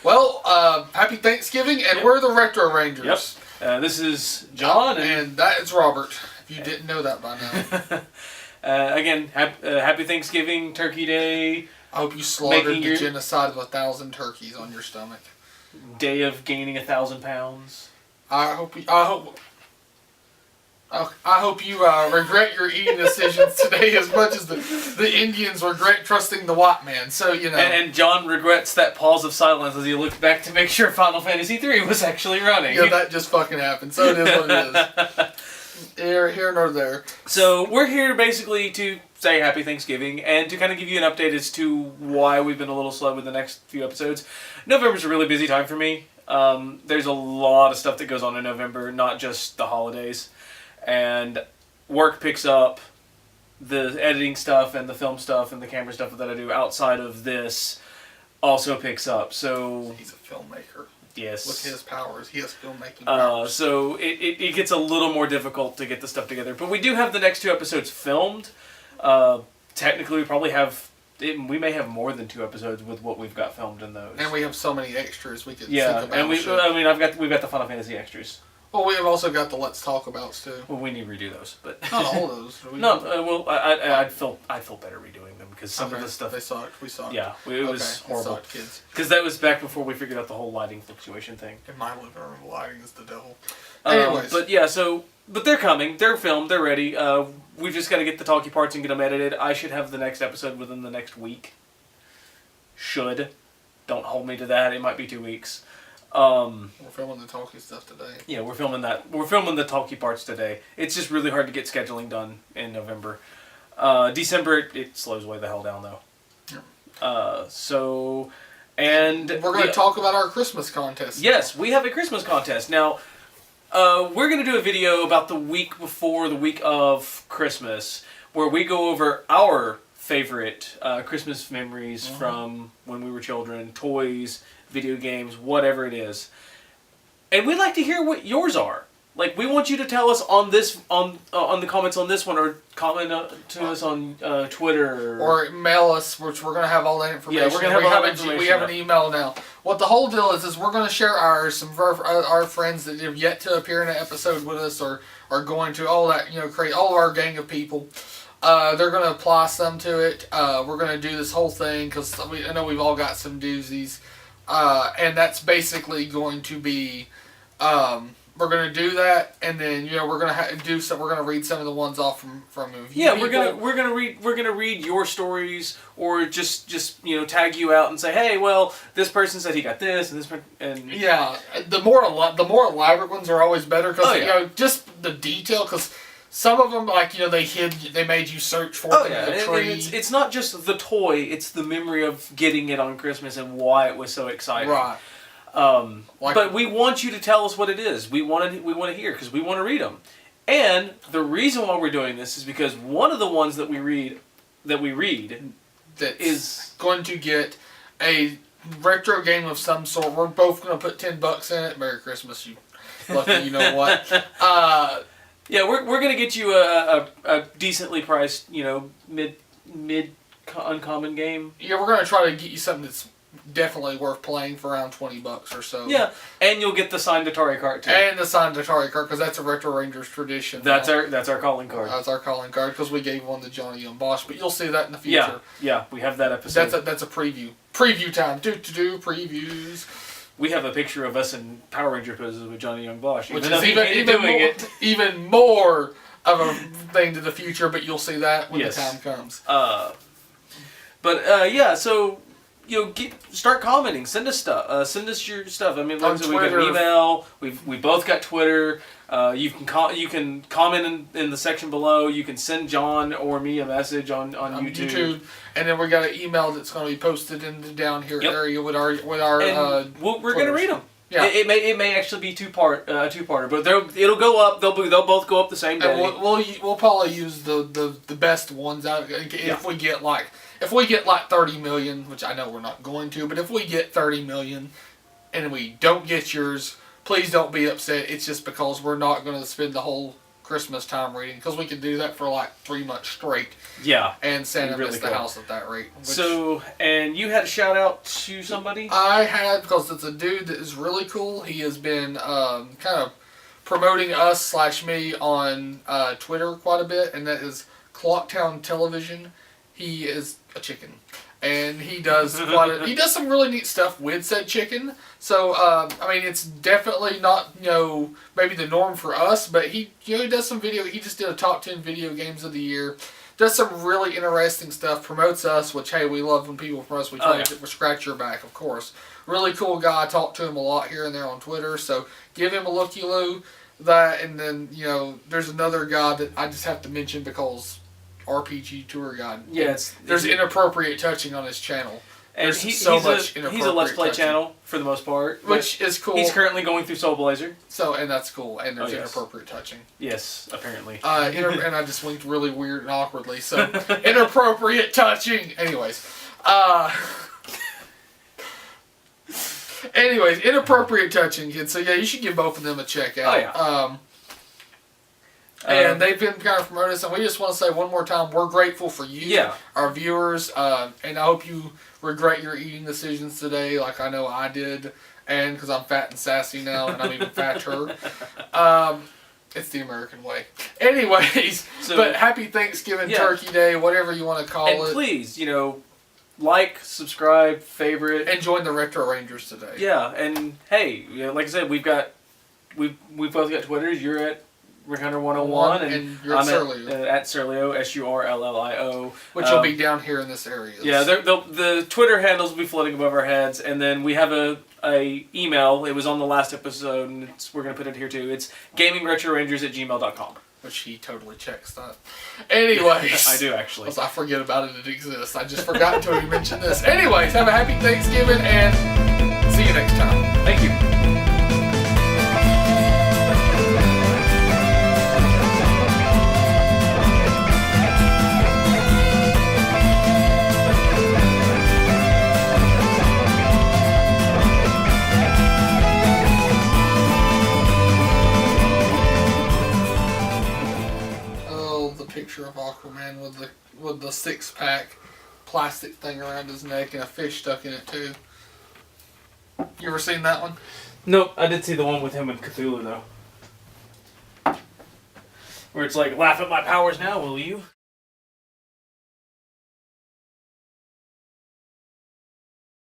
Well, happy Thanksgiving, and we're the Retro Rangers. Yep. This is John. And that is Robert, if you didn't know that by now. Again, happy Thanksgiving, Turkey Day. I hope you slaughtered the genocide of 1,000 turkeys on your stomach. Day of gaining 1,000 pounds. I hope you regret your eating decisions today as much as the Indians regret trusting the white man. So, you know. And John regrets that pause of silence as he looked back to make sure Final Fantasy III was actually running. Yeah, that just fucking happened. So it is what it is. Here nor there. So we're here basically to say happy Thanksgiving and to kind of give you an update as to why we've been a little slow with the next few episodes. November's a really busy time for me. There's a lot of stuff that goes on in November, not just the holidays. And work picks up, the editing stuff and the film stuff and the camera stuff that I do outside of this also picks up. So he's a filmmaker. Yes. With his powers, he has filmmaking powers. So it gets a little more difficult to get the stuff together. But we do have the next 2 episodes filmed. Technically, we probably have. We may have more than 2 episodes with what we've got filmed in those. And we have so many extras we could think about. And we've got the Final Fantasy extras. Well, we have also got the Let's Talk Abouts too. Well, we need to redo those, but not all of those. I'd feel better redoing them because some of the stuff they sucked. We sucked. Yeah, it was horrible. Sucked, kids. Because that was back before we figured out the whole lighting fluctuation thing. In my living room, lighting is the devil. Anyways, but yeah, but they're coming. They're filmed. They're ready. We've just got to get the talkie parts and get them edited. I should have the next episode within the next week. Don't hold me to that. It might be 2 weeks. We're filming the talkie stuff today. Yeah, we're filming that. We're filming the talkie parts today. It's just really hard to get scheduling done in November. December, it slows way the hell down though. Yeah. And we're going to talk about our Christmas contest. Yes, we have a Christmas contest now. We're going to do a video about the week before the week of Christmas, where we go over our favorite Christmas memories from when we were children, toys, video games, whatever it is. And we'd like to hear what yours are. Like, we want you to tell us on the comments on this one, or comment to us on Twitter. Or mail us, which we're going to have all that information. Yeah, we're going to have all that information. We have an email now. What the whole deal is we're going to share ours. Some of our friends that have yet to appear in an episode with us are going to, all that, create all of our gang of people. They're going to apply some to it. We're going to do this whole thing because I know we've all got some doozies. And that's basically going to be, we're going to do that, and then we're going to we're going to read some of the ones off from review. Yeah, we're going to read your stories, or just tag you out and say, hey, well, this person said he got this, and this person, and yeah, the more elaborate ones are always better because just the detail, because some of them, they made you search for it in the tree. It's not just the toy, it's the memory of getting it on Christmas and why it was so exciting. Right. But we want you to tell us what it is. We want to hear, because we want to read them. And the reason why we're doing this is because one of the ones that we read is going to get a retro game of some sort. We're both going to put $10 in it. Merry Christmas, you lucky you know what. Yeah, we're going to get you a decently priced, mid uncommon game. Yeah, we're going to try to get you something that's definitely worth playing for around $20 or so. Yeah, and you'll get the signed Atari card too. And the signed Atari card, because that's a Retro Rangers tradition. That's our calling card. That's our calling card, because we gave one to Johnny Young Bosch, but you'll see that in the future. Yeah, we have that episode. That's a preview. Preview time. Do previews. We have a picture of us in Power Ranger poses with Johnny Young Bosch. Which is even more of a thing to the future, but you'll see that when the time comes. So start commenting. Send us stuff. Send us your stuff. I mean, on Twitter. We got an email. We both got Twitter. You can comment in the section below. You can send John or me a message on YouTube. And then we got an email that's going to be posted in the down here area with our. We're going to read them. Yeah. It may actually be two-parter, but it'll go up. They'll both go up the same day. And we'll probably use the best ones out if we get like 30 million, which I know we're not going to, but if we get 30 million and we don't get yours, please don't be upset. It's just because we're not going to spend the whole Christmas time reading, because we could do that for like 3 months straight. Yeah. And Santa really missed the cool. house at that rate. So, and you had a shout out to somebody? I had, because it's a dude that is really cool. He has been kind of promoting us / me on Twitter quite a bit, and that is Clocktown Television. He is a chicken, and he does he does some really neat stuff with said chicken. So I mean, it's definitely not maybe the norm for us, but he he does some video. He just did a top 10 video games of the year. Does some really interesting stuff. Promotes us, which hey, we love when people promote us. We try to scratch your back, of course. Really cool guy. I talk to him a lot here and there on Twitter. So give him a looky-loo. That, and then there's another guy that I just have to mention because RPGtourguide. Yes, there's inappropriate touching on his channel. And there's he's so much inappropriate he's a Let's Play touching, channel for the most part, which is cool. He's currently going through Soul Blazer. So, and that's cool. And there's inappropriate touching. Yes, apparently. And I just winked really weird and awkwardly. So, inappropriate touching. Anyways, inappropriate touching, kids. So yeah, you should give both of them a check out. Oh, yeah. And they've been kind of promoting us, and we just want to say one more time, we're grateful for you, our viewers, and I hope you regret your eating decisions today, like I know I did, and because I'm fat and sassy now, and I'm even fatter. It's the American way. Anyways, but happy Thanksgiving, Turkey Day, whatever you want to call it. And please, like, subscribe, favorite, and join the Retro Rangers today. Yeah, and hey, like I said, we've both got Twitters. You're at Rick Hunter 101, and you're I'm Surlio. at Surlio, Surllio, which will be down here in this area. Yeah, the Twitter handles will be floating above our heads, and then we have a email. It was on the last episode, and we're gonna put it here too. It's gamingretrorangers@gmail.com. Which he totally checks that. Anyways. I do, actually. I forget about it exists. I just forgot until you mentioned this. Anyways, have a happy Thanksgiving, and see you next time. Thank you. Picture of Aquaman with the 6-pack plastic thing around his neck and a fish stuck in it too. You ever seen that one? Nope, I did see the one with him and Cthulhu though. Where it's like, laugh at my powers now, will you?